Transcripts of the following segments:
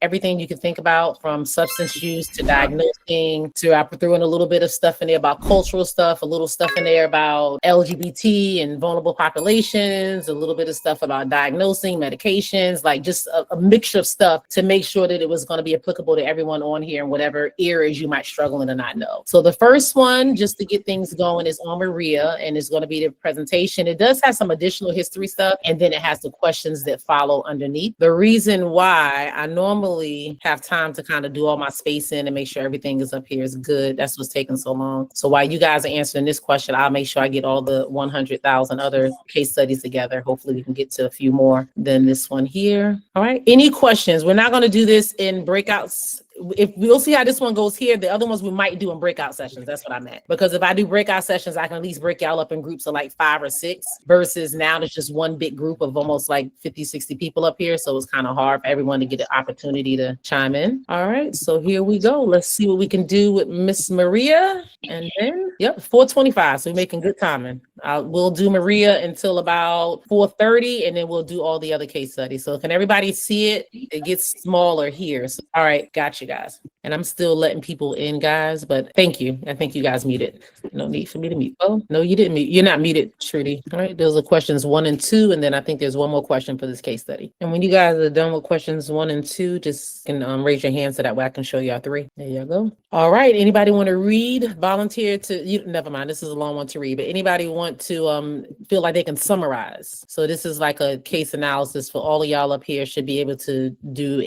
everything you can think about, from substance use to diagnosing to I threw in a little bit of stuff in there about cultural stuff, a little stuff in there about LGBT and vulnerable populations, a little bit of stuff about diagnosing medications, like just a mixture of stuff to make sure that it was going to be applicable to everyone on here in whatever areas you might struggle in or not know. So the first one, just to get things going, is on Maria, and it's going to be the presentation. It does have some additional history stuff, and then it has the questions that follow underneath. The reason why I normally have time to kind of do all my spacing and make sure everything is up here is good. That's what's taking so long. So while you guys are answering this question, I'll make sure I get all the 100,000 other case studies together. Hopefully we can get to a few more than this one here. All right. Any questions? We're not going to do this in breakouts. If we'll see how this one goes here, the other ones we might do in breakout sessions. That's what I meant. Because if I do breakout sessions, I can at least break y'all up in groups of like 5 or 6 versus now there's just one big group of almost like 50, 60 people up here. So it's kind of hard for everyone to get an opportunity to chime in. All right, so here we go. Let's see what we can do with Miss Maria. And then, yep, 4:25. So we're making good timing. We'll do Maria until about 4:30, and then we'll do all the other case studies. So can everybody see it? It gets smaller here. So, all right, got you guys. And I'm still letting people in, guys, but thank you. I think you guys muted. No need for me to mute. Oh, no, you didn't mute. You're not muted, Trudy. All right, those are questions 1 and 2, and then I think there's one more question for this case study. And when you guys are done with questions 1 and 2, just can raise your hand so that way I can show y'all 3. There you go. All right, anybody want to read? Volunteer to, never mind, this is a long one to read, but anybody want to feel like they can summarize? So this is like a case analysis for all of y'all up here should be able to do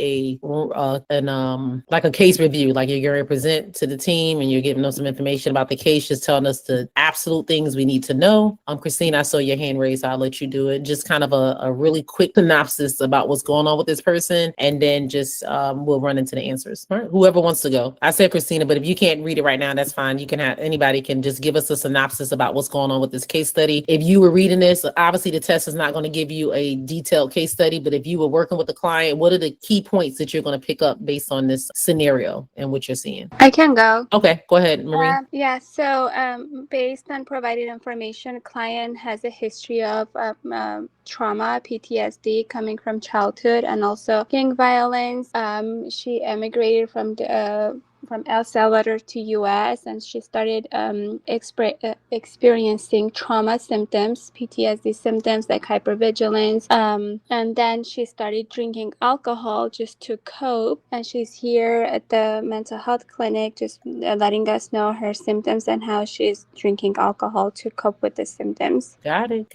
like a case review, like you're going to present to the team and you're giving them some information about the case, just telling us the absolute things we need to know. Christine, I saw your hand raised. I'll let you do it. Just kind of a really quick synopsis about what's going on with this person, and then just we'll run into the answers. All right, whoever wants to go. I said Christina, but if you can't read it right now, that's fine. You can have anybody can just give us a synopsis about what's going on with this case study. If you were reading this, obviously the test is not going to give you a detailed case study, but if you were working with the client, what are the key points that you're going to pick up based on this scenario and what you're seeing? I can go. Okay, go ahead, Marie. Yeah, so based on provided information, client has a history of trauma, PTSD coming from childhood, and also gang violence. She emigrated from El Salvador to US, and she started experiencing trauma symptoms, PTSD symptoms like hypervigilance. And then she started drinking alcohol just to cope. And she's here at the mental health clinic just letting us know her symptoms and how she's drinking alcohol to cope with the symptoms. Got it.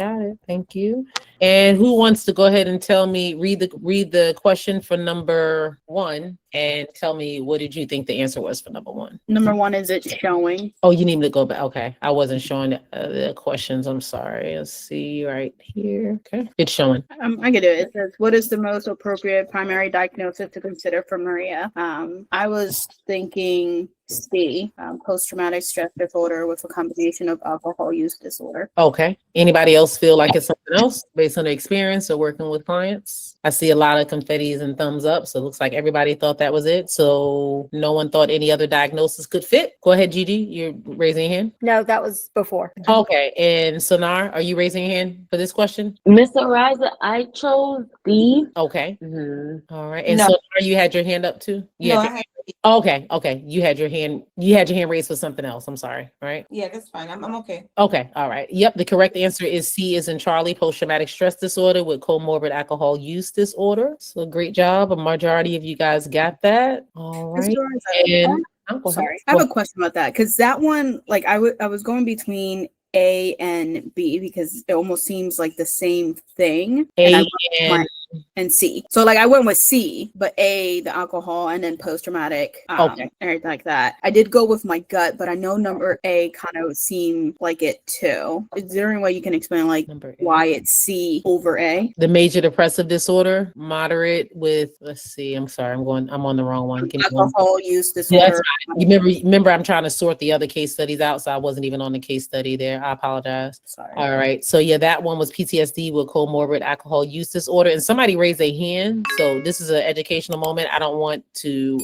Thank you. And who wants to go ahead and tell me, read the question for number 1 and tell me what did you think the answer was for number 1? Number 1, is it showing? Oh, you need me to go back. Okay. I wasn't showing the questions. I'm sorry. Let's see right here. Okay. It's showing. I can do it. It says, what is the most appropriate primary diagnosis to consider for Maria? I was thinking C, post-traumatic stress disorder with a combination of alcohol use disorder. Okay. Anybody else feel like it's something else based on the experience or working with clients? I see a lot of confettis and thumbs up, so it looks like everybody thought that was it. So no one thought any other diagnosis could fit. Go ahead, Gigi. You're raising your hand. No, that was before. Okay. And Sonar, are you raising your hand for this question? Miss Ariza, I chose D. Okay. Mm-hmm. All right. And No. Sonar, you had your hand up too? No, I had, Okay. You had your hand raised for something else. I'm sorry. Right? yeah, that's fine. I'm okay. Okay. All right. Yep. The correct answer is C as in Charlie, post-traumatic stress disorder with comorbid alcohol use disorder. So great job. A majority of you guys got that. All right. And Sorry, I have a question about that, because that one, like I was going between A and B because it almost seems like the same thing. And C. So like I went with C, but A, the alcohol, and then post-traumatic, and everything like that. I did go with my gut, but I know number A kind of seemed like it too. Is there any way you can explain like why it's C over A? The major depressive disorder, moderate with, let's see, I'm sorry, I'm on the wrong one. Alcohol use disorder. Yeah, remember I'm trying to sort the other case studies out, so I wasn't even on the case study there. I apologize. Sorry. All right. So yeah, that one was PTSD with comorbid alcohol use disorder. And somebody somebody raised their hand. So this is an educational moment. I don't want to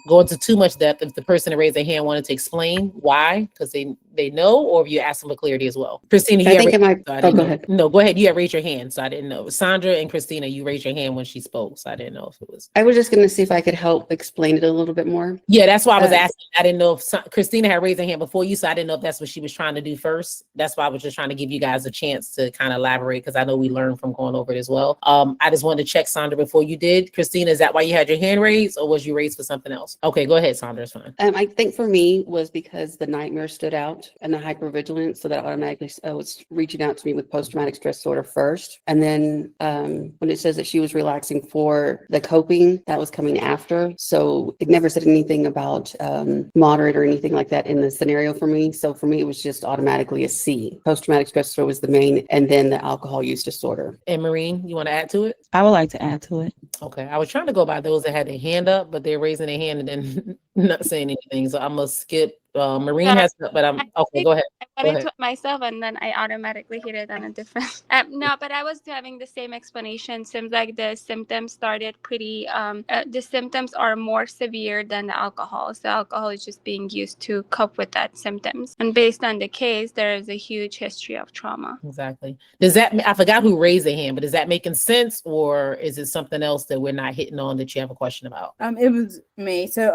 go into too much depth. If the person that raised their hand wanted to explain why, because they know, or if you ask them for clarity as well. Christina, you I think it might. Oh, go ahead. No, go ahead. You had raised your hand, so I didn't know. Sandra and Christina, you raised your hand when she spoke, so I didn't know if it was. I was just going to see if I could help explain it a little bit more. Yeah, that's why I was asking. I didn't know if Christina had raised her hand before you, so I didn't know if that's what she was trying to do first. That's why I was just trying to give you guys a chance to kind of elaborate, because I know we learned from going over it as well. I just wanted to check, Sandra, before you did. Christina, is that why you had your hand raised, or was you raised for something else? Okay, go ahead, Sandra. It's fine. I think for me was because the nightmare stood out and the hypervigilance, so that automatically was reaching out to me with post-traumatic stress disorder first. And then when it says that she was relaxing for the coping, that was coming after. So it never said anything about moderate or anything like that in the scenario for me. So for me, it was just automatically a C. Post-traumatic stress disorder was the main, and then the alcohol use disorder. And Maureen, you want to add to it? I would like to add to it. Okay, I was trying to go by those that had their hand up, but they're raising their hand and then not saying anything. So I'm gonna skip. Maureen has, but I'm okay. Go ahead. I wanted to myself, and then I automatically hit it on a different. No, but I was having the same explanation. Seems like the symptoms started pretty. The symptoms are more severe than the alcohol. So alcohol is just being used to cope with that symptoms. And based on the case, there is a huge history of trauma. Exactly. Does that? I forgot who raised their hand, but is that making sense, or is it something else that we're not hitting on that you have a question about? It was me. So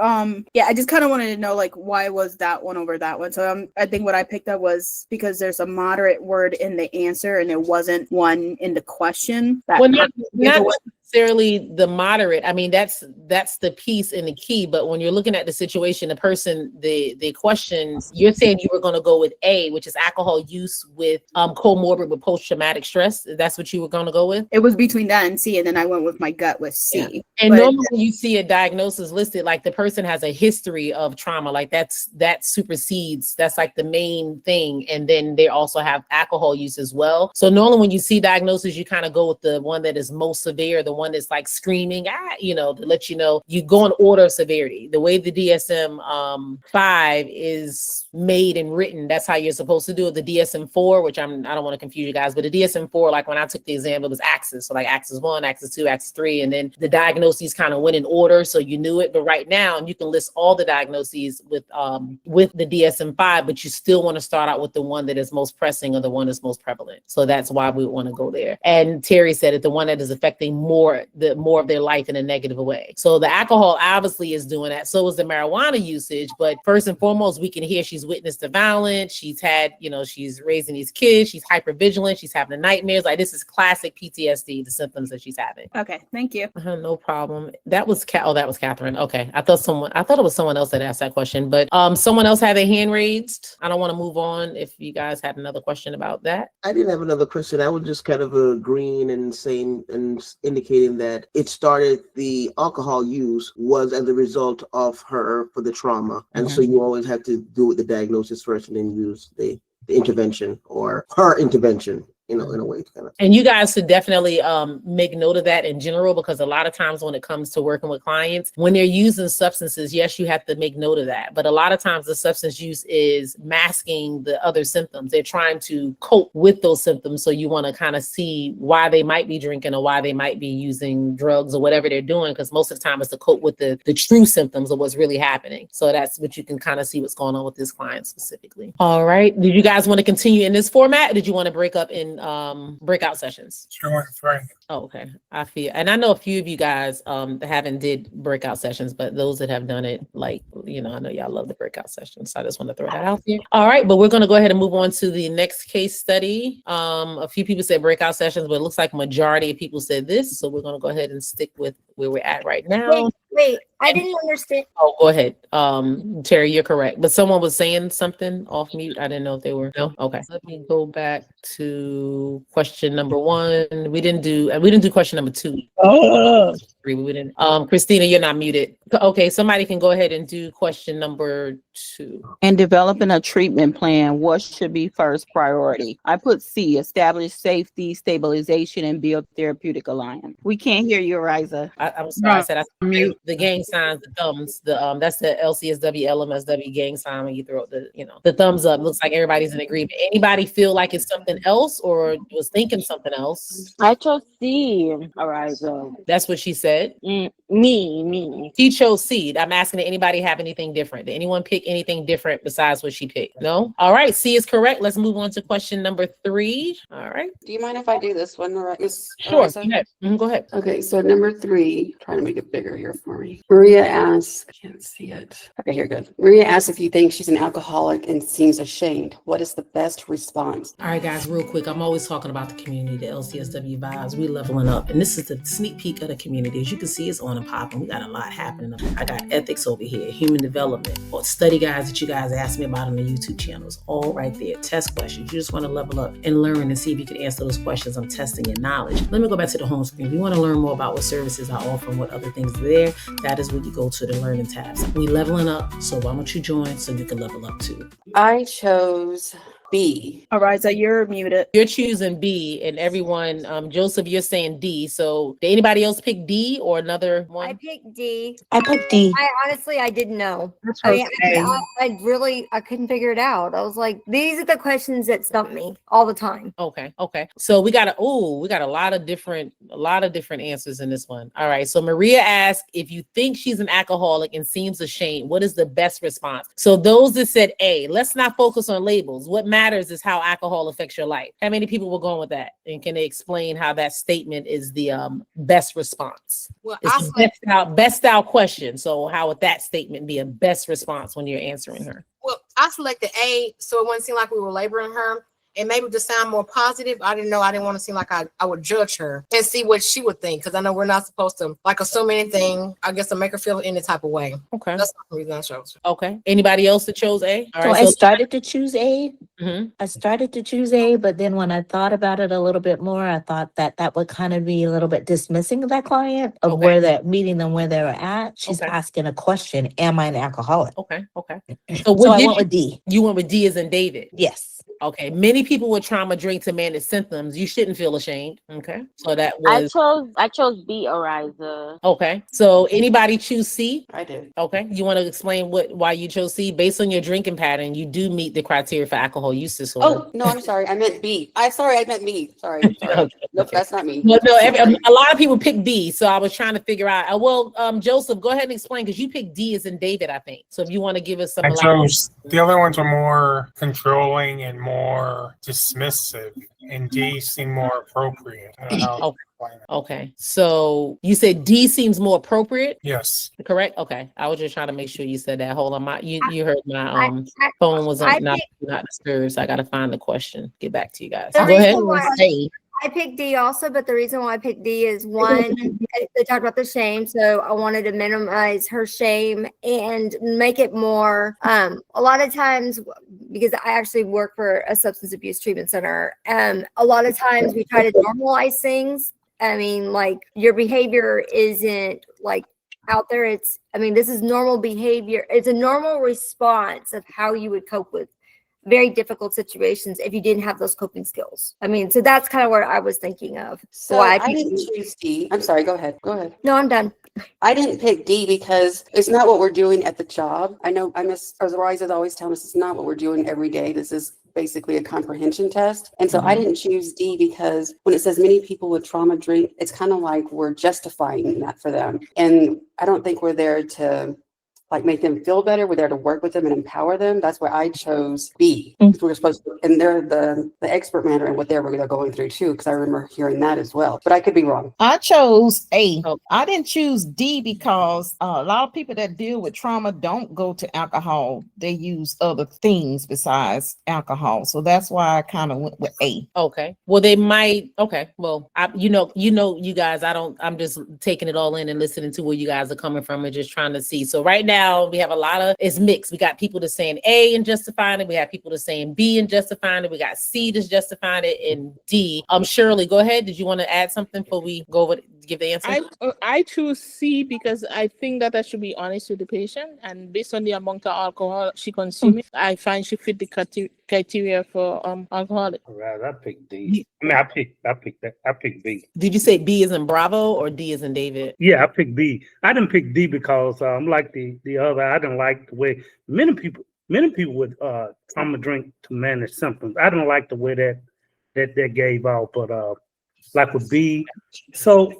yeah, I just kind of wanted to know, like, why was that one over that one? So I think what I picked up was because there's a moderate word in the answer and there wasn't one in the question. That not necessarily the moderate. I mean, that's the piece and the key. But when you're looking at the situation, the person, the question, you're saying you were going to go with A, which is alcohol use with comorbid with post-traumatic stress. That's what you were going to go with? It was between that and C, and then I went with my gut with C. Yeah. And normally when you see a diagnosis listed, like the person has a history of trauma, like that supersedes, that's like the main thing. And then they also have alcohol use as well. So normally when you see diagnosis, you kind of go with the one that is most severe, the one that's like screaming, to let you know, you go in order of severity. The way the DSM-5 is made and written, that's how you're supposed to do it. The DSM-4, which I don't want to confuse you guys, but the DSM-4, like when I took the exam, it was axis. So like axis 1, axis 2, axis 3, and then the diagnoses kind of went in order, so you knew it. But right now, you can list all the diagnoses with the DSM-5, but you still want to start out with the one that is most pressing or the one that's most prevalent. So that's why we want to go there. And Terry said it, the one that is affecting more of their life in a negative way. So the alcohol obviously is doing that. So is the marijuana usage. But first and foremost, we can hear she's witnessed the violence. She's had, she's raising these kids. She's hypervigilant. She's having the nightmares. Like, this is classic PTSD, the symptoms that she's having. Okay, thank you. No problem. That was Catherine. Okay, I thought it was someone else that asked that question. But someone else had their hand raised. I don't want to move on if you guys had another question about that. I didn't have another question. I was just kind of agreeing and saying and indicating that it started, the alcohol use was as a result of her for the trauma. And so you always have to do with the diagnosis first and then use the intervention or her intervention. In a way, kind of. And you guys should definitely make note of that in general, because a lot of times when it comes to working with clients, when they're using substances, yes, you have to make note of that. But a lot of times the substance use is masking the other symptoms. They're trying to cope with those symptoms. So you want to kind of see why they might be drinking or why they might be using drugs or whatever they're doing, because most of the time it's to cope with the true symptoms of what's really happening. So that's what you can kind of see what's going on with this client specifically. All right. Did you guys want to continue in this format, or did you want to break up in breakout sessions? Sure, that's right. Oh, okay. I know a few of you guys haven't did breakout sessions, but those that have done it, I know y'all love the breakout sessions. So I just want to throw that out here. All right, but we're going to go ahead and move on to the next case study. A few people said breakout sessions, but it looks like majority of people said this. So we're going to go ahead and stick with where we're at right now. Wait, I didn't understand. Oh, go ahead. Terry, you're correct. But someone was saying something off mute. I didn't know if they were. No? Okay. Let me go back to question number 1. We didn't do question number 2. 3. We didn't. Christina, you're not muted. Okay, somebody can go ahead and do question number 2. In developing a treatment plan, what should be first priority? I put C, establish safety, stabilization, and build therapeutic alliance. We can't hear you, Riza. I'm sorry, I No, said mute. the gang signs, the thumbs, that's the LCSW, LMSW gang sign when you throw the thumbs up. Looks like everybody's in agreement. Anybody feel like it's something else or was thinking something else? I chose C, Ariza. That's what she said. Me. She chose C. I'm asking, did anybody have anything different? Did anyone pick anything different besides what she picked? No? All right, C is correct. Let's move on to question number 3. All right. Do you mind if I do this one, Miss Sure. Ariza? Go ahead. Go ahead. Okay, so number 3, trying to make it bigger here for me. Maria asks, I can't see it. Okay, here, good. Maria asks if you think she's an alcoholic and seems ashamed. What is the best response? All right, guys, real quick. I'm always talking about the community, the LCSW vibes. We leveling up. And this is the sneak peek of the community. As you can see, it's on and popping. We got a lot happening. I got ethics over here, human development, or study guides that you guys asked me about on the YouTube channels. All right there. Test questions. You just want to level up and learn and see if you can answer those questions. I'm testing your knowledge. Let me go back to the home screen. If you want to learn more about what services I offer and what other things are there, that is where you go to the learning tabs. We leveling up. So why don't you join so you can level up too? I chose B. Ariza, you're muted. You're choosing B, and everyone, Joseph, you're saying D. So did anybody else pick D or another one? I picked D. I picked D. I honestly, I didn't know. That's I mean, okay. I couldn't figure it out. I was like, these are the questions that stump me all the time. Okay. So we got a lot of different answers in this one. All right. So Maria asked if you think she's an alcoholic and seems ashamed, what is the best response? So those that said A, let's not focus on labels. What matters is how alcohol affects your life. How many people were going with that? And can they explain how that statement is the best response? Well, It's the best style question. So how would that statement be a best response when you're answering her? I selected A, so it wouldn't seem like we were laboring her. And maybe to sound more positive, I didn't want to seem like I would judge her and see what she would think. Because I know we're not supposed to like assume anything, I guess, to make her feel any type of way. Okay. That's the reason I chose. Okay. Anybody else that chose A? All So right. I started to choose A. Mhm. I started to choose A, but then when I thought about it a little bit more, I thought that would kind of be a little bit dismissing of that client, of Okay. where that meeting them where they were at. She's Okay. asking a question, am I an alcoholic? Okay. So what I did went with D. you went with D as in David? Yes. Okay. Many people with trauma drink to manage symptoms. You shouldn't feel ashamed. Okay. So that I was chose B, Ariza. okay. So anybody choose C? I did. Okay. You want to explain why you chose C? Based on your drinking pattern, you do meet the criteria for alcohol use disorder. Oh, no, I'm sorry. I meant B. I meant me. Sorry. Okay, Nope, okay. that's not me. No, a lot of people pick B, so I was trying to figure out. Joseph, go ahead and explain because you picked D as in David, I think. So if you want to give us some. I chose the other ones are more controlling and more dismissive, and D seem more appropriate. I don't know how to explain it. Okay, so you said D seems more appropriate, Yes. correct? Okay, I was just trying to make sure you said that. Hold on, you heard my I- phone was I on not disturbed, so I got to find the question. Get back to you guys. The Go ahead. reason why A. I picked D also, but the reason why I picked D is one, they talked about the shame, so I wanted to minimize her shame and make it more. A lot of times, because I actually work for a substance abuse treatment center, a lot of times we try to normalize things. I mean, like your behavior isn't like out there. This is normal behavior. It's a normal response of how you would cope with very difficult situations if you didn't have those coping skills. So that's kind of what I was thinking of. So Why I didn't choose D. I'm sorry. Go ahead. No, I'm done. I didn't pick D because it's not what we're doing at the job. I know as Ariza always tells us, it's not what we're doing every day. This is basically a comprehension test. And so I didn't choose D because when it says many people with trauma drink, it's kind of like we're justifying that for them. And I don't think we're there to like make them feel better. We're there to work with them and empower them. That's why I chose B. We're supposed to, and they're the expert matter and what they're going through too, because I remember hearing that as well. But I could be wrong. I chose A. Oh. I didn't choose D because a lot of people that deal with trauma don't go to alcohol. They use other things besides alcohol. So that's why I kind of went with A. Okay. Well, they might. Okay. Well, you guys, I'm just taking it all in and listening to where you guys are coming from and just trying to see. So right now we have it's mixed. We got people that's saying A and justifying it. We have people that's saying B and justifying it. We got C that's justifying it and D. Shirley, go ahead. Did you want to add something before we go over? give the answer? I choose C because I think that I should be honest with the patient, and based on the amount of alcohol she consuming, I find she fit the criteria for alcoholic. Right, I picked D. I mean, I picked B. Did you say B is in Bravo or D is in David? Yeah, I picked B. I didn't pick D because I'm like the other. I didn't like the way many people would trauma drink to manage symptoms. I don't like the way that gave out, but like with B. So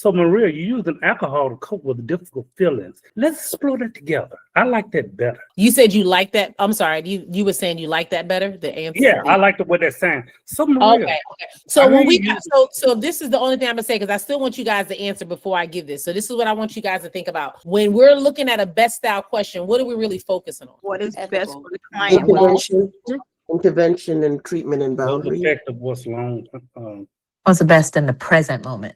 Maria, you using alcohol to cope with difficult feelings. Let's explore that together. I like that better. You said you like that. I'm sorry. You were saying you like that better. The answer. Yeah, I like the way that's saying. So Maria. Okay. So when we got so this is the only thing I'm gonna say, because I still want you guys to answer before I give this. So this is what I want you guys to think about when we're looking at a best style question. What are we really focusing on? What is best for the client? Intervention and treatment and boundaries. Effective, what's long. What's the best in the present moment?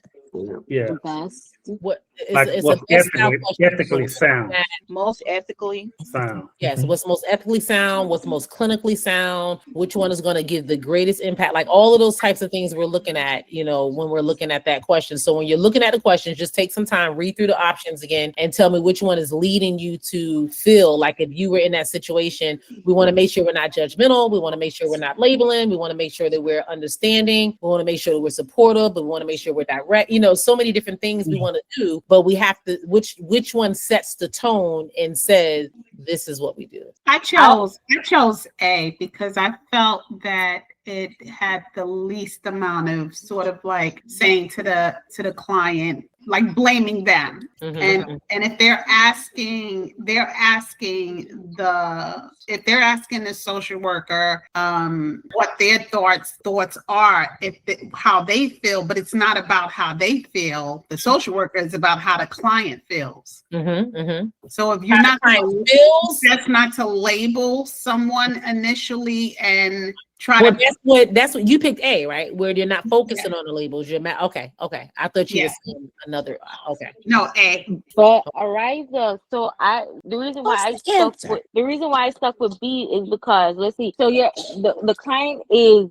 Yeah. Best. What Like it's what's a best style question. ethically sound. Most ethically Sound. Yes, what's most ethically sound, what's most clinically sound, which one is going to give the greatest impact, like all of those types of things we're looking at, when we're looking at that question. So when you're looking at the questions, just take some time, read through the options again, and tell me which one is leading you to feel like if you were in that situation. We want to make sure we're not judgmental. We want to make sure we're not labeling. We want to make sure that we're understanding. We want to make sure that we're supportive, but we want to make sure we're direct. So many different things we want to do, but we have to, which one sets the tone and says, this is what we do. I chose A because I felt that it had the least amount of sort of like saying to the client, like blaming them. And if they're asking the social worker what their thoughts are, how they feel, but it's not about how they feel. The social worker is about how the client feels. So if you're not that's not to label someone initially and try to. That's what you picked A, right? Where you're not focusing on the labels. You're okay. I thought you were saying another. Okay. No, A. But Ariza, so the reason why I stuck with B is because let's see. So the client is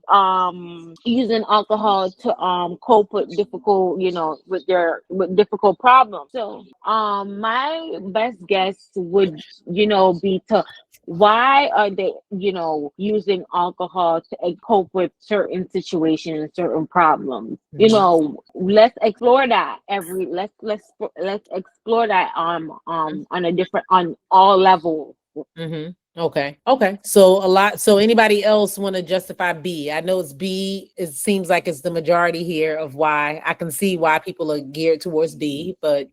using alcohol to cope with difficult, with difficult problems. So my best guess would be to why are they using alcohol to cope with certain situations, certain problems. Let's explore that let's explore that on all levels. Okay. So anybody else want to justify B? I know it's B. It seems like it's the majority here of why. I can see why people are geared towards D, but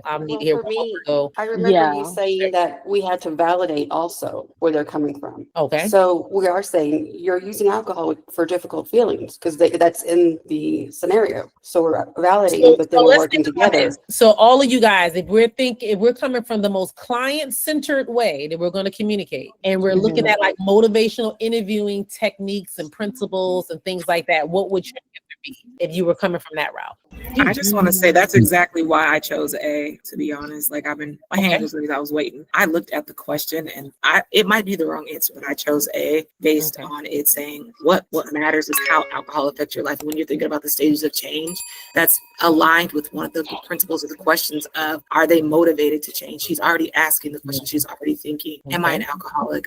I'll need to hear. For me, I remember you saying that we had to validate also where they're coming from. Okay. So we are saying you're using alcohol for difficult feelings because that's in the scenario. So we're validating, but then we're working together. So all of you guys, if we're coming from the most client-centered way that we're going to communicate, and we're looking at like motivational interviewing techniques and principles and things like that, what would your answer be if you were coming from that route? I just want to say that's exactly why I chose A, to be honest. Like my hand was raised, I was waiting. I looked at the question and it might be the wrong answer, but I chose A based on it saying what matters is how alcohol affects your life. When you're thinking about the stages of change, that's aligned with one of the principles of the questions of, are they motivated to change? She's already asking the question. She's already thinking, am I an alcoholic?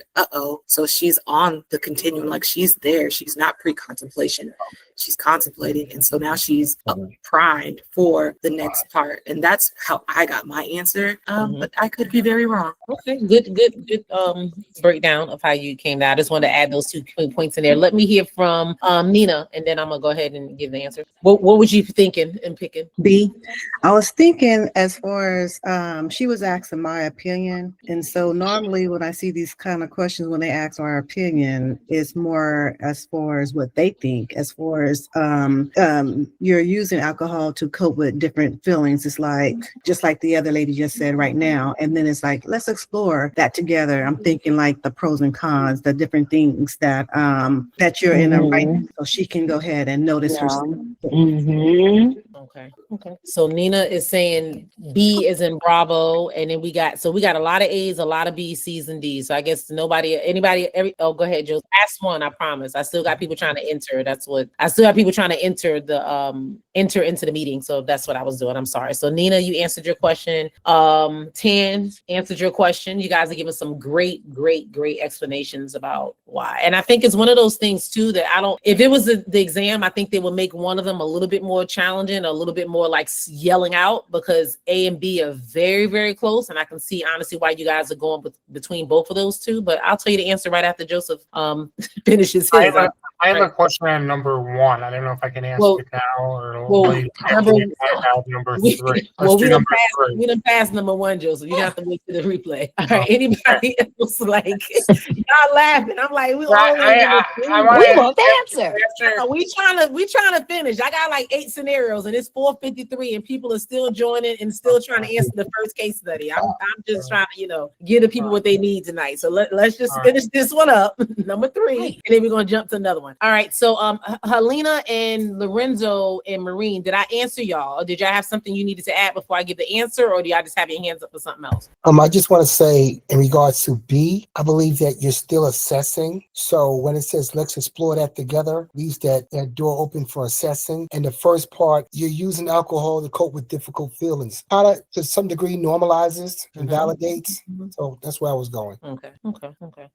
So she's on the continuum, like she's there. She's not pre-contemplation. She's contemplating. And so now she's primed for the next part. And that's how I got my answer. But I could be very wrong. Okay, good breakdown of how you came down. I just wanted to add those 2 points in there. Let me hear from Nina, and then I'm gonna go ahead and give the answer. What was you thinking and picking? B. I was thinking as far as she was asking my opinion. And so normally when I see these kind of questions, when they ask our opinion, it's more as far as what they think, as far as you're using alcohol to cope with different feelings. It's like, just like the other lady just said right now. And then it's like, let's explore that together. I'm thinking like the pros and cons, the different things that you're in a right, so she can go ahead and notice herself. Okay. So Nina is saying B is in Bravo, and then we got a lot of A's, a lot of B's, C's, and D's. So I guess go ahead, Joe. Last one, I promise. I still got people trying to enter. I still have people trying to enter into the meeting. So that's what I was doing. I'm sorry. So Nina, you answered your question. Tan answered your question. You guys are giving some great explanations about why. And I think it's one of those things too that if it was the exam, I think they would make one of them a little bit more challenging, a little bit more like yelling out, because A and B are very, very close. And I can see honestly why you guys are going between both of those two, but I'll tell you the answer right after Joseph finishes his. I have a question on number 1. I don't know if I can answer it now or later. Number 3. We done passed number 1, Joseph. You have to wait for the replay. All right. Anybody else like y'all laughing? I'm like, we want the answer. We trying to finish. I got like 8 scenarios and it's 4:53 and people are still joining and still trying to answer the first case study. I'm just trying to, give the people what they need tonight. So let's just finish this one up, number 3, and then we're gonna jump to another one. All right. So Helena and Lorenzo and Marine, did I answer y'all? Or did y'all have something you needed to add before I give the answer, or do y'all just have your hands up for something else? I just want to say in regards to B, I believe that you're still assessing. So when it says let's explore that together, leaves that door open for assessing. And the first part, you're using alcohol to cope with difficult feelings. Kind of to some degree normalizes and validates. So that's where I was going. Okay.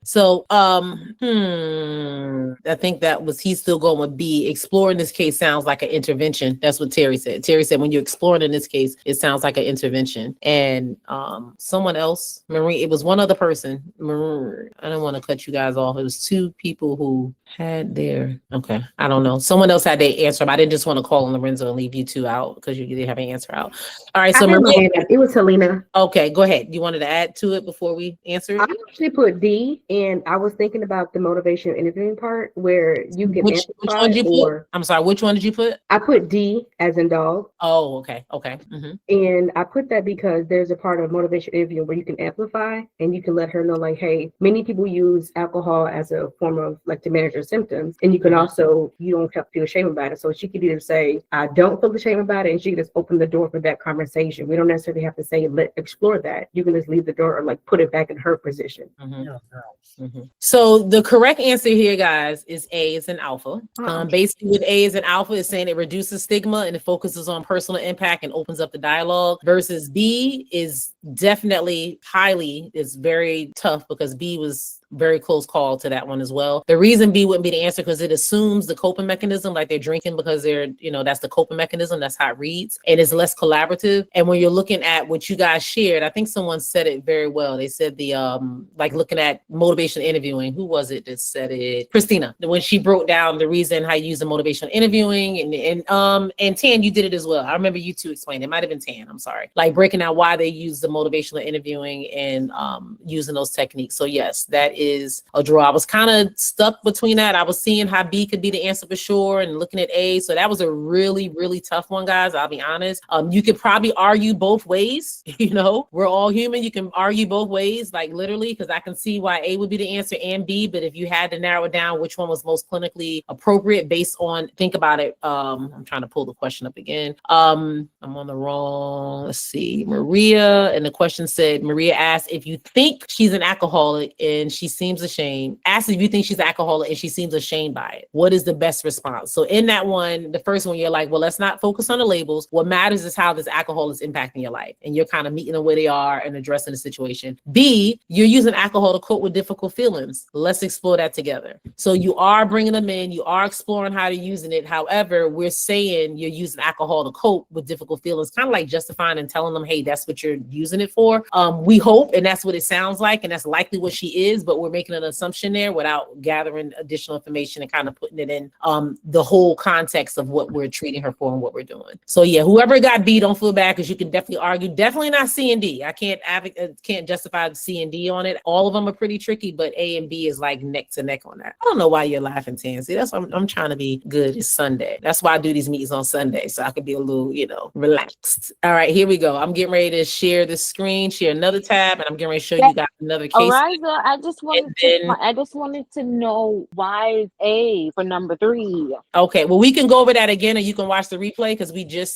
So I think he's still going with B. Exploring this case sounds like an intervention. That's what Terry said. Terry said when you're exploring in this case, it sounds like an intervention. And someone else, Marie, it was one other person. Marie, I don't want to cut you guys off. It was 2 people who had their, I don't know. Someone else had their answer, but I didn't just want to call on Lorenzo and leave you 2 out because you didn't have an answer out. All right, so Marie, it was Helena. Okay, go ahead. You wanted to add to it before we answer? I actually put D, and I was thinking about the motivation interviewing part where you can which one did you put? I'm sorry, which one did you put? I put D as in dog. Oh, okay. And I put that because there's a part of motivation interviewing where you can amplify and you can let her know, like, hey, many people use alcohol as a form of like to manage their symptoms, and you can also, you don't have to feel shame about it. So she could either say, I don't feel the shame about it, and she can just open the door for that conversation. We don't necessarily have to say, let's explore that. You can just leave the door or like put it back in her position. So the correct answer here, guys, is A is an alpha. Basically with A is an alpha, is saying it reduces stigma and it focuses on personal impact and opens up the dialogue, versus B is definitely is very tough because B was very close call to that one as well. The reason B wouldn't be the answer because it assumes the coping mechanism, like they're drinking because they're, that's the coping mechanism. That's how it reads. And it's less collaborative. And when you're looking at what you guys shared, I think someone said it very well. They said the, like looking at motivational interviewing, who was it that said it? Christina, when she broke down the reason how you use the motivational interviewing and Tan, you did it as well. I remember you 2 explained. It might've been Tan, I'm sorry. Like breaking out why they use the motivational interviewing and using those techniques. So yes, that is a draw. I was kind of stuck between that. I was seeing how B could be the answer for sure and looking at A. So that was a really, really tough one, guys. I'll be honest. You could probably argue both ways. We're all human. You can argue both ways, like literally, because I can see why A would be the answer and B. But if you had to narrow it down, which one was most clinically appropriate based on, think about it. I'm trying to pull the question up again. I'm on the wrong, let's see, Maria. And the question said, Maria asked if you think she's an alcoholic and she seems ashamed. Ask if you think she's an alcoholic and she seems ashamed by it. What is the best response? So in that one, the first one, you're like, well, let's not focus on the labels. What matters is how this alcohol is impacting your life. And you're kind of meeting them where they are and addressing the situation. B, you're using alcohol to cope with difficult feelings. Let's explore that together. So you are bringing them in. You are exploring how to using it. However, we're saying you're using alcohol to cope with difficult feelings, kind of like justifying and telling them, hey, that's what you're using it for. We hope, and that's what it sounds like, and that's likely what she is, but we're making an assumption there without gathering additional information and kind of putting it in the whole context of what we're treating her for and what we're doing. So yeah, whoever got B, don't feel bad because you can definitely argue. Definitely not C and D. I can't justify C and D on it. All of them are pretty tricky, but A and B is like neck to neck on that. I don't know why you're laughing, Tansy. That's why I'm trying to be good. It's Sunday. That's why I do these meetings on Sunday, so I could be a little, relaxed. All right, here we go. I'm getting ready to share the screen, share another tab, and I'm getting ready to show you guys another case. Ariza, I just just wanted to know why is A for number 3. Okay, well, we can go over that again, and you can watch the replay because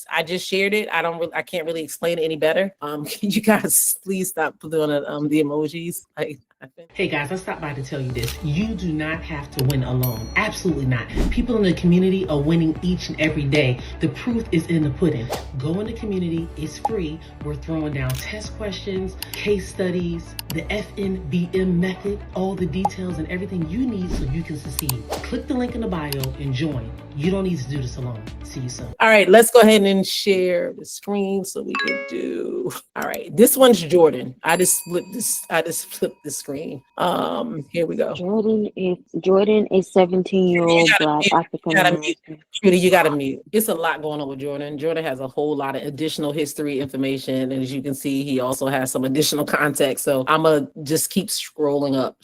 I just shared it. I can't really explain it any better. Can you guys please stop doing the emojis? Hey guys, I stopped by to tell you this. You do not have to win alone. Absolutely not. People in the community are winning each and every day. The proof is in the pudding. Go in the community. It's free. We're throwing down test questions, case studies, the FNBM method, all the details and everything you need so you can succeed. Click the link in the bio and join. You don't need to do this alone. See you soon. All right, let's go ahead and share the screen so we can do. All right, this one's Jordan. I just flipped the screen. Here we go. Jordan is 17-year-old Black African American. Trudy, you gotta mute. It's a lot going on with Jordan. Jordan has a whole lot of additional history information, and as you can see, he also has some additional context. So I'm gonna just keep scrolling up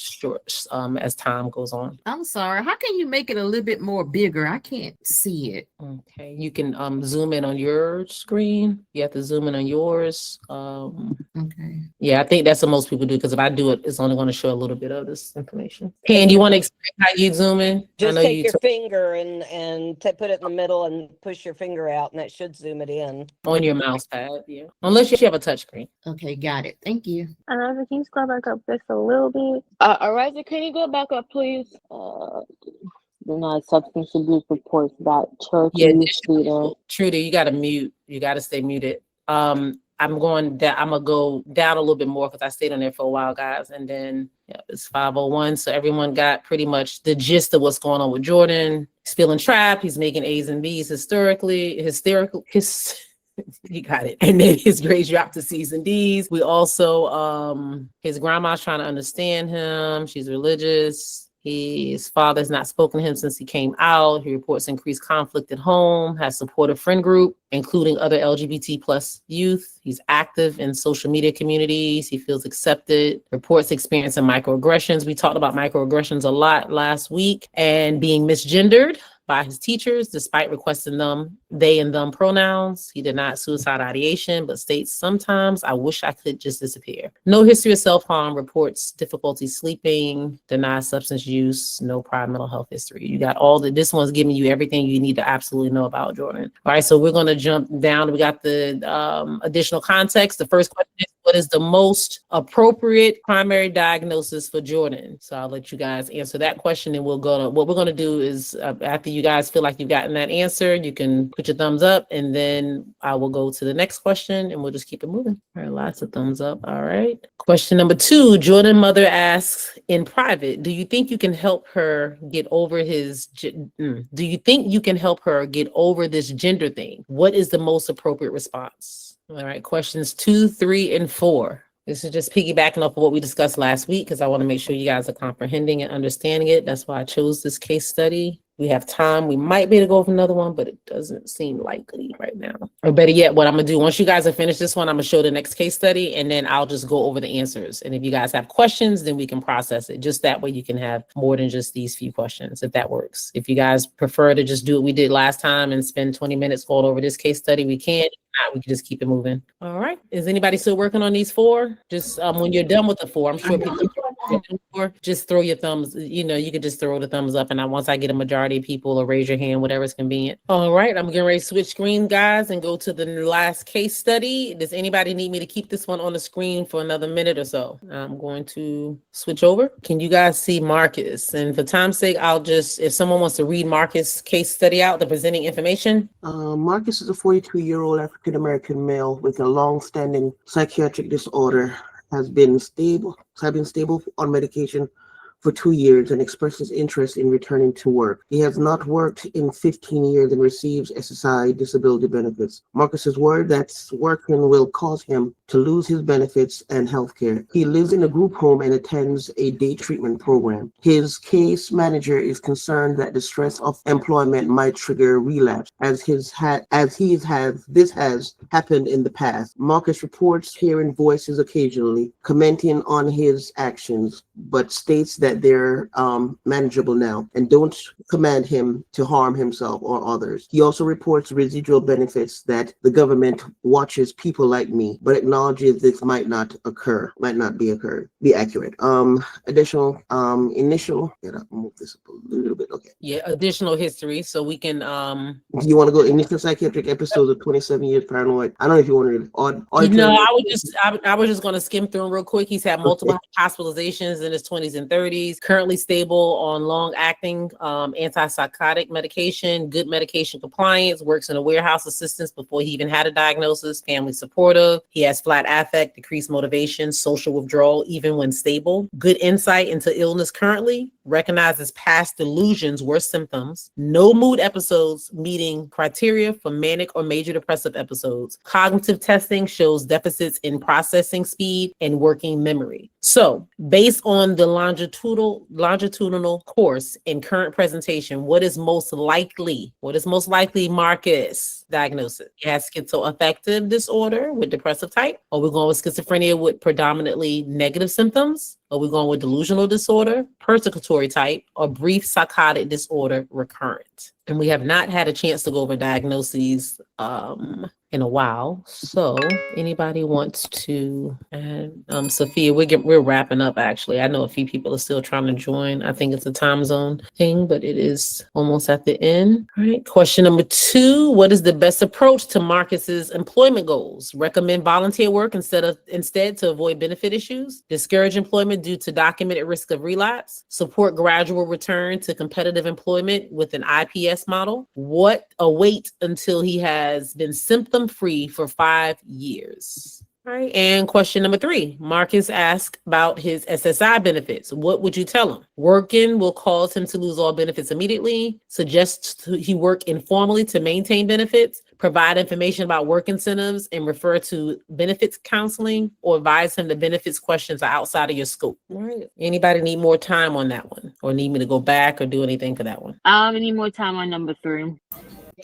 as time goes on. I'm sorry. How can you make it a little bit more bigger? I can't see it. Okay, you can zoom in on your screen. You have to zoom in on yours. Okay. Yeah, I think that's what most people do because if I do it, it's only going to show a little bit of this information. Ken, you want to explain how you zoom in? Just take your finger and put it in the middle and push your finger out, and that should zoom it in. On your mouse pad, yeah. Unless you have a touch screen. Okay, got it. Thank you. Ariza, can you scroll back up just a little bit? Ariza, can you go back up, please? Denied substance abuse reports about church youth leader. Trudy, you got to mute. You got to stay muted. I'm going down. I'm gonna go down a little bit more because I stayed on there for a while, guys. And then it's 5:01, so everyone got pretty much the gist of what's going on with Jordan. He's feeling trapped. He's making A's and B's hysterical. You got it. And then his grades dropped to C's and D's. We also his grandma's trying to understand him. She's religious. His father's not spoken to him since he came out. He reports increased conflict at home, has supportive friend group, including other LGBT plus youth. He's active in social media communities. He feels accepted, reports experiencing microaggressions. We talked about microaggressions a lot last week and being misgendered by his teachers, despite requesting they and them pronouns. He denied suicide ideation, but states, sometimes I wish I could just disappear. No history of self-harm, reports difficulty sleeping, denies substance use, no prior mental health history. You got this one's giving you everything you need to absolutely know about Jordan. All right, so we're gonna jump down. We got the additional context. The first question is, what is the most appropriate primary diagnosis for Jordan? So I'll let you guys answer that question, and what we're gonna do is after you guys feel like you've gotten that answer, you can put your thumbs up, and then I will go to the next question, and we'll just keep it moving. All right, lots of thumbs up. All right. Question number 2, Jordan mother asks in private, do you think you can help her get over this gender thing? What is the most appropriate response? All right, questions 2, 3, and 4. This is just piggybacking off of what we discussed last week because I want to make sure you guys are comprehending and understanding it. That's why I chose this case study. We have time. We might be able to go with another one, but it doesn't seem likely right now. Or better yet, what I'm going to do, once you guys have finished this one, I'm going to show the next case study, and then I'll just go over the answers. And if you guys have questions, then we can process it. Just that way you can have more than just these few questions, if that works. If you guys prefer to just do what we did last time and spend 20 minutes going over this case study, we can. If not, we can just keep it moving. All right. Is anybody still working on these 4? Just when you're done with the 4, I'm sure people just throw your thumbs, you can just throw the thumbs up, and once I get a majority of people, or raise your hand, whatever's convenient. All right, I'm getting ready to switch screen, guys, and go to the last case study. Does anybody need me to keep this one on the screen for another minute or so? I'm going to switch over. Can you guys see Marcus? And for time's sake, I'll just, if someone wants to read Marcus' case study out, the presenting information. Marcus is a 42-year-old African-American male with a long-standing psychiatric disorder, has been stable on medication for 2 years and expresses interest in returning to work. He has not worked in 15 years and receives SSI disability benefits. Marcus's word that working will cause him to lose his benefits and health care. He lives in a group home and attends a day treatment program. His case manager is concerned that the stress of employment might trigger relapse, as this has happened in the past. Marcus reports hearing voices occasionally, commenting on his actions, but states that that they're manageable now and don't command him to harm himself or others. He also reports residual benefits that the government watches people like me, but acknowledges this might not be accurate. Additional initial. Move this up a little bit. Okay. Yeah, additional history, so we can Do you want to go initial psychiatric episodes of 27 years paranoid? I don't know if you wanted I was just going to skim through them real quick. He's had multiple hospitalizations in his 20s and 30s, currently stable on long-acting antipsychotic medication, good medication compliance, works in a warehouse assistance before he even had a diagnosis, family supportive. He has flat affect, decreased motivation, social withdrawal, even when stable, good insight into illness currently, recognizes past delusions were symptoms, no mood episodes meeting criteria for manic or major depressive episodes. Cognitive testing shows deficits in processing speed and working memory. So, based on the longitudinal course and current presentation, what is most likely? Marcus diagnosis? He has schizoaffective disorder with depressive type. Are we going with schizophrenia with predominantly negative symptoms? Are we going with delusional disorder, persecutory type, or brief psychotic disorder recurrent? And we have not had a chance to go over diagnoses in a while. So anybody wants to add? Sophia, we're wrapping up actually. I know a few people are still trying to join. I think it's a time zone thing, but it is almost at the end. All right. Question number 2. What is the best approach to Marcus's employment goals? Recommend volunteer work instead to avoid benefit issues. Discourage employment due to documented risk of relapse. Support gradual return to competitive employment with an IPS model. Wait until he has been symptom-free for 5 years. All right. And question number 3, Marcus asked about his SSI benefits. What would you tell him? Working will cause him to lose all benefits immediately. Suggest he work informally to maintain benefits. Provide information about work incentives and refer to benefits counseling, or advise him that benefits questions are outside of your scope. All right. Anybody need more time on that one, or need me to go back or do anything for that one? I need more time on number 3.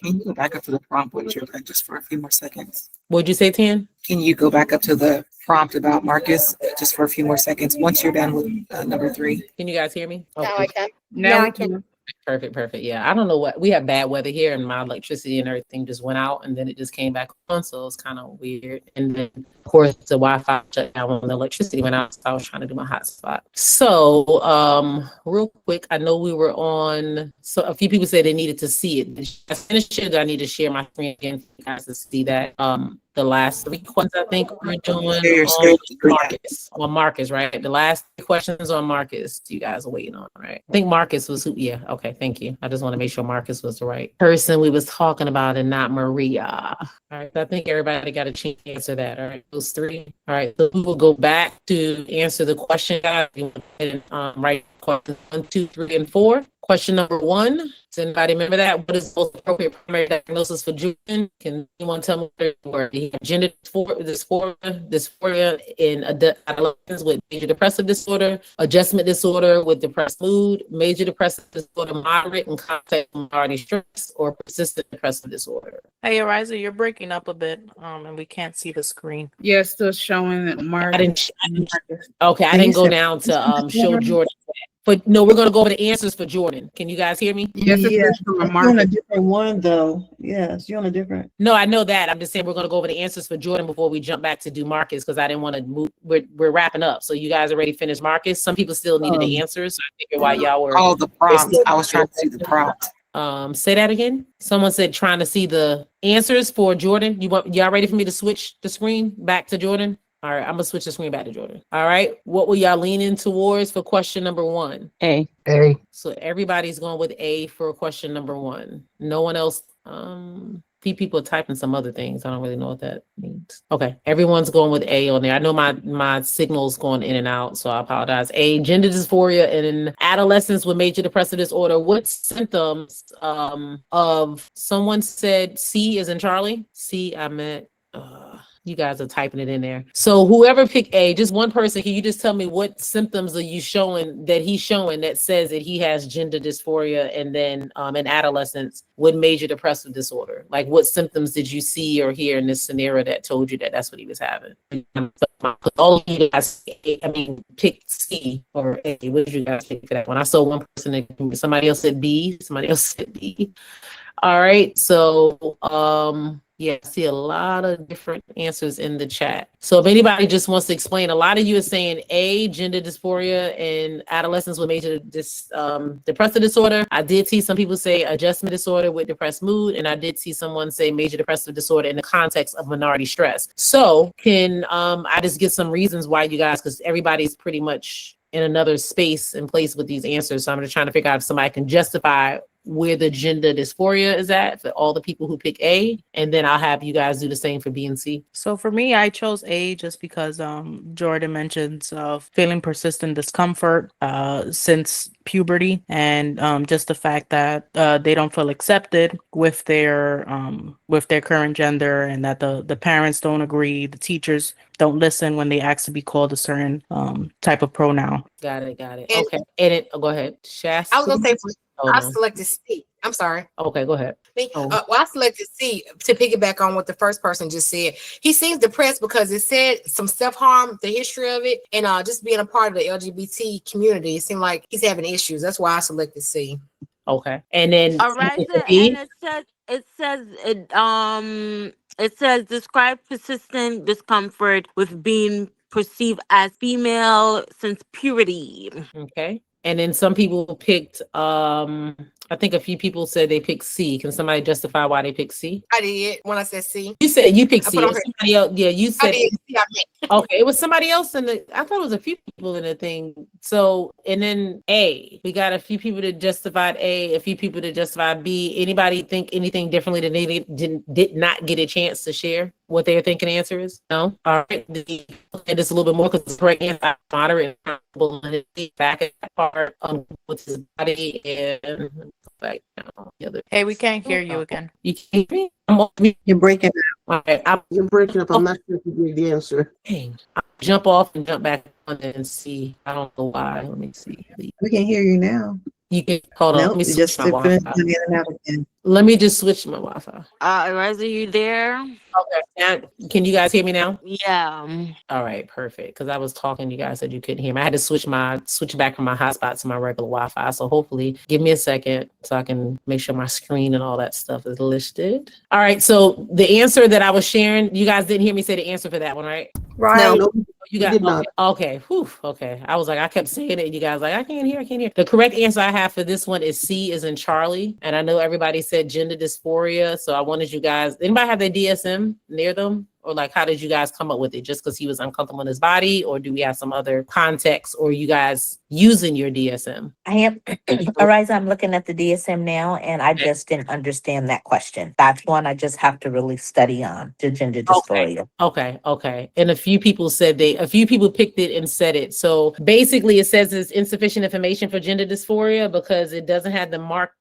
Can you go back up to the prompt with your just for a few more seconds? What'd you say, Tan? Can you go back up to the prompt about Marcus just for a few more seconds once you're done with number 3? Can you guys hear me? Now I can. Now Now we I can. Perfect. Yeah, I don't know what, we have bad weather here and my electricity and everything just went out and then it just came back on, so it's kind of weird. And then of course the Wi-Fi shut down when the electricity went out, so I was trying to do my hotspot. So real quick, I know we were on, so a few people said they needed to see it. Did I finish it? I need to share my screen again for you guys to see that. The last 3 questions I think we're doing on Marcus, right? The last 3 questions on Marcus you guys are waiting on, right? I think Marcus was who, yeah, okay, thank you. I just want to make sure Marcus was the right person we was talking about and not Maria. All right, so I think everybody got a chance to answer that, all right? Those 3. All right, so we will go back to answer the question, guys. Write questions 1, 2, 3, and 4. Question number 1. Does anybody remember that? What is the most appropriate primary diagnosis for Jordan? Can anyone tell me what it were? He had gender dysphoria in adolescents with major depressive disorder, adjustment disorder with depressed mood, major depressive disorder, moderate and context minority stress, or persistent depressive disorder. Hey, Ariza, you're breaking up a bit, and we can't see the screen. Yeah, it's still showing that Mark. I didn't go down to show Jordan. But no, we're going to go over the answers for Jordan. Can you guys hear me? Yes, you're on a different one though. Yes, you're on a different. No, I know that. I'm just saying we're going to go over the answers for Jordan before we jump back to do Marcus, because I didn't want to move. We're wrapping up. So you guys already finished Marcus. Some people still needed the answers. So I figured while y'all were. Oh, the prompt. I was trying to see the prompt. Say that again. Someone said trying to see the answers for Jordan. Y'all ready for me to switch the screen back to Jordan? All right, I'm gonna switch the screen back to Jordan. All right, what were y'all leaning towards for question number 1? A. So everybody's going with A for question number 1. No one else. Few people are typing some other things. I don't really know what that means. Okay, everyone's going with A on there. I know my signal's going in and out, so I apologize. A, gender dysphoria in adolescents with major depressive disorder. What symptoms of someone said C is in Charlie? C, I meant You guys are typing it in there. So whoever picked A, just one person, can you just tell me what symptoms are you showing that he's showing that says that he has gender dysphoria, and then in adolescence with major depressive disorder? Like what symptoms did you see or hear in this scenario that told you that that's what he was having? All of you guys, pick C or A. What did you guys pick for that one? I saw one person, somebody else said B, somebody else said B. All right, so yeah, I see a lot of different answers in the chat. So if anybody just wants to explain, a lot of you are saying A, gender dysphoria in adolescents with major depressive disorder. I did see some people say adjustment disorder with depressed mood, and I did see someone say major depressive disorder in the context of minority stress. So can I just get some reasons why you guys, because everybody's pretty much in another space and place with these answers. So I'm just trying to figure out if somebody can justify where the gender dysphoria is at for all the people who pick A, and then I'll have you guys do the same for B and C. So for me, I chose A just because Jordan mentions feeling persistent discomfort since puberty, and just the fact that they don't feel accepted with their current gender, and that the parents don't agree, the teachers don't listen when they ask to be called a certain type of pronoun. Got it. And- Okay. And go ahead. Shasta. I was gonna say Oh, I no. selected C. I'm sorry. Okay, go ahead. Well, I selected C to piggyback on what the first person just said. He seems depressed because it said some self-harm, the history of it, and just being a part of the LGBT community. It seemed like he's having issues. That's why I selected C. Okay. And then All right, B? and it says describe persistent discomfort with being perceived as female since puberty. Okay. And then some people picked, I think a few people said they picked C. Can somebody justify why they picked C? I did when I said C. You said you picked I C. put It on was her- somebody else. Yeah, you I said. did. C, I meant. Okay, it was somebody else in the. I thought it was a few people in the thing. So, and then A, we got a few people that justified A, a few people that justified B. Anybody think anything differently that they did not get a chance to share what their thinking answer is? No. All right. And just a little bit more because the correct answer, moderate, back at that part with his body and like the other. Hey, we can't hear you again. You can't hear me? You're breaking up. All right, You're breaking up. I'm not sure if you gave the answer. Dang. I'll jump off and jump back on it and see. I don't know why. Let me see. We can hear you now. You can hold on. Nope, Let me you switch just my finished Wi-Fi. in and out again. Let me just switch my Wi-Fi. Reza, you there? Okay. Now, can you guys hear me now? Yeah. All right, perfect. Because I was talking, you guys said you couldn't hear me. I had to switch back from my hotspot to my regular Wi-Fi. So hopefully, give me a second so I can make sure my screen and all that stuff is listed. All right. So the answer that I was sharing, you guys didn't hear me say the answer for that one, right? Right. No, You got okay. Whew, okay. I was like, I kept saying it, and you guys like, I can't hear. The correct answer I have for this one is C, is in Charlie. And I know everybody said gender dysphoria, so I wanted you guys. Anybody have their DSM near them? Or like, how did you guys come up with it? Just because he was uncomfortable in his body, or do we have some other context, or you guys using your DSM? I am, Ariza, I'm looking at the DSM now, and I just didn't understand that question. That's one I just have to really study on, the gender dysphoria. Okay. And a few people picked it and said it. So basically it says it's insufficient information for gender dysphoria because it doesn't have the marked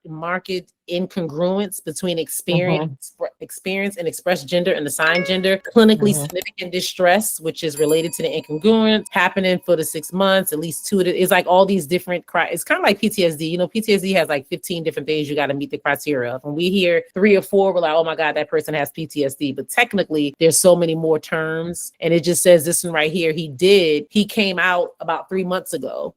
incongruence between experience and expressed gender and assigned gender. Clinically significant distress, which is related to the incongruence happening for the 6 months, at least two of it. It's like all these different, it's kind of like PTSD. You know, PTSD has like 15 different things you got to meet the criteria of. When we hear 3 or 4, we're like, oh my God, that person has PTSD. But technically there's so many more terms. And it just says this one right here. He came out about 3 months ago.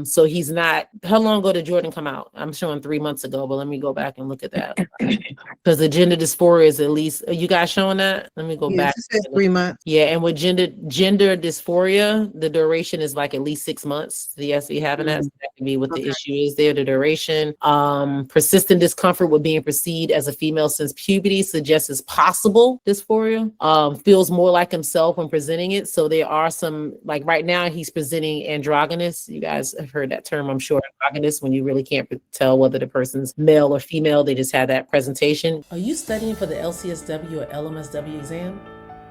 So he's not, how long ago did Jordan come out? I'm showing 3 months ago, but let me go back and look at that. Because the gender dysphoria is at least, are you guys showing that? Let me go back. It says 3 months. Yeah, and with gender dysphoria, the duration is like at least 6 months. So yes, we having that. So that can be what the issue is there, the duration. Persistent discomfort with being perceived as a female since puberty suggests it's possible dysphoria. Feels more like himself when presenting it. So there are some, like right now he's presenting androgynous. You guys have heard that term, I'm sure, androgynous, when you really can't tell whether the person's male or female. They just have that presentation. Are you studying for the LCSW or LMSW exam?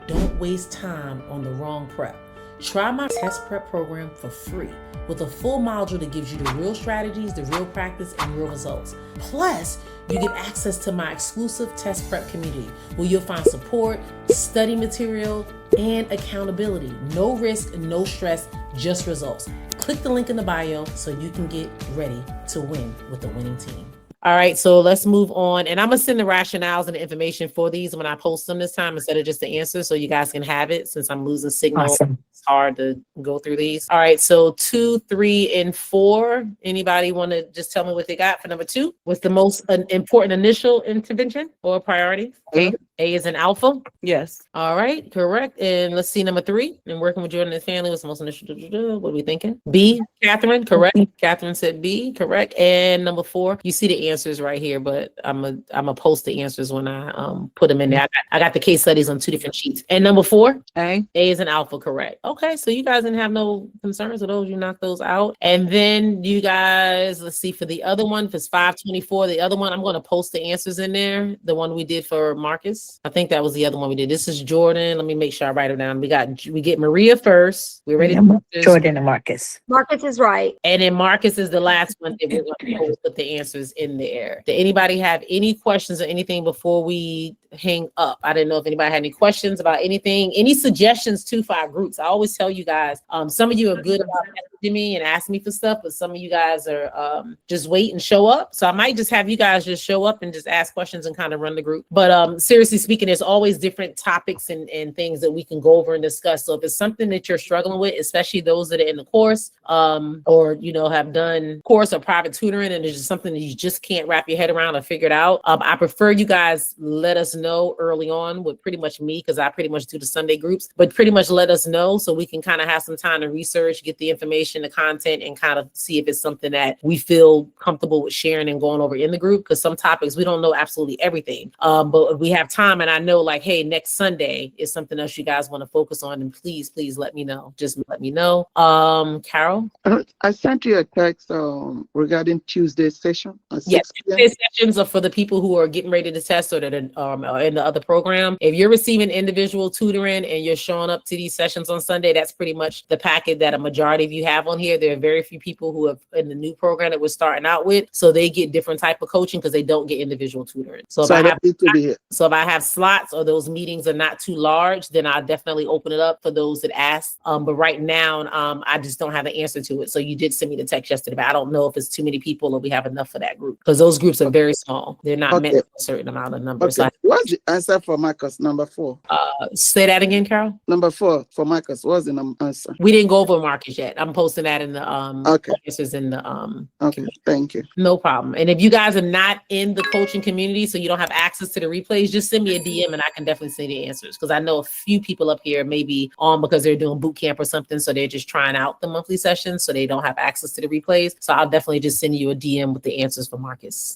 Don't waste time on the wrong prep. Try my test prep program for free with a full module that gives you the real strategies, the real practice, and real results. Plus, you get access to my exclusive test prep community where you'll find support, study material, and accountability. No risk, no stress, just results. Click the link in the bio so you can get ready to win with the winning team. All right, so let's move on. And I'm going to send the rationales and the information for these when I post them this time instead of just the answers so you guys can have it since I'm losing signal. Awesome. It's hard to go through these. All right, so 2, 3, and 4. Anybody want to just tell me what they got for number 2? What's the most important initial intervention or priority? A is an alpha. Yes. All right, correct. And let's see number 3. And working with Jordan and his family was the most initial. What are we thinking? B, Catherine, correct. Catherine said B, correct. And number 4, you see the answers right here, but I'm a post the answers when I put them in there. I got the case studies on 2 different sheets. And number 4, A is an alpha, correct. Okay, so you guys didn't have no concerns with those. You knocked those out. And then you guys, let's see for the other one, if it's 524, the other one, I'm going to post the answers in there. The one we did for Marcus. I think that was the other one we did. This is Jordan. Let me make sure I write it down. We get Maria first. We're ready. Jordan and Marcus. Marcus is right. And then Marcus is the last one that we're going to put the answers in there. Did anybody have any questions or anything before we hang up? I didn't know if anybody had any questions about anything, any suggestions too for our groups. I always tell you guys, some of you are good about messaging me and asking me for stuff, but some of you guys are just wait and show up. So I might just have you guys just show up and just ask questions and kind of run the group. But seriously speaking, there's always different topics and things that we can go over and discuss. So if it's something that you're struggling with, especially those that are in the course, or have done course or private tutoring, and there's just something that you just can't wrap your head around or figure it out, I prefer you guys let us know early on with pretty much me, because I pretty much do the Sunday groups, but pretty much let us know so we can kind of have some time to research, get the information, the content, and kind of see if it's something that we feel comfortable with sharing and going over in the group, because some topics we don't know absolutely everything. But if we have time and I know like, hey, next Sunday is something else you guys want to focus on, and please let me know. Just let me know. Carol? I sent you a text regarding Tuesday's session at 6 p.m. Tuesday sessions are for the people who are getting ready to test or that are in the other program. If you're receiving individual tutoring and you're showing up to these sessions on Sunday, that's pretty much the packet that a majority of you have on here. There are very few people who have in the new program that we're starting out with, so they get different type of coaching because they don't get individual tutoring. So if I have slots or those meetings are not too large, then I'll definitely open it up for those that ask. But right now, I just don't have an answer to it. So you did send me the text yesterday, but I don't know if it's too many people or we have enough for that group, because those groups are very small. They're not meant for a certain amount of numbers. Okay. What's the answer for Marcus, number 4? Say that again, Carol. Number 4 for Marcus. What's the answer? We didn't go over Marcus yet. I'm posting that in the answers in the Okay, thank you. No problem. And if you guys are not in the coaching community, so you don't have access to the replays, just send me a DM and I can definitely send the answers, because I know a few people up here may be on because they're doing boot camp or something, so they're just trying out the monthly sessions, so they don't have access to the replays. So I'll definitely just send you a DM with the answers for Marcus.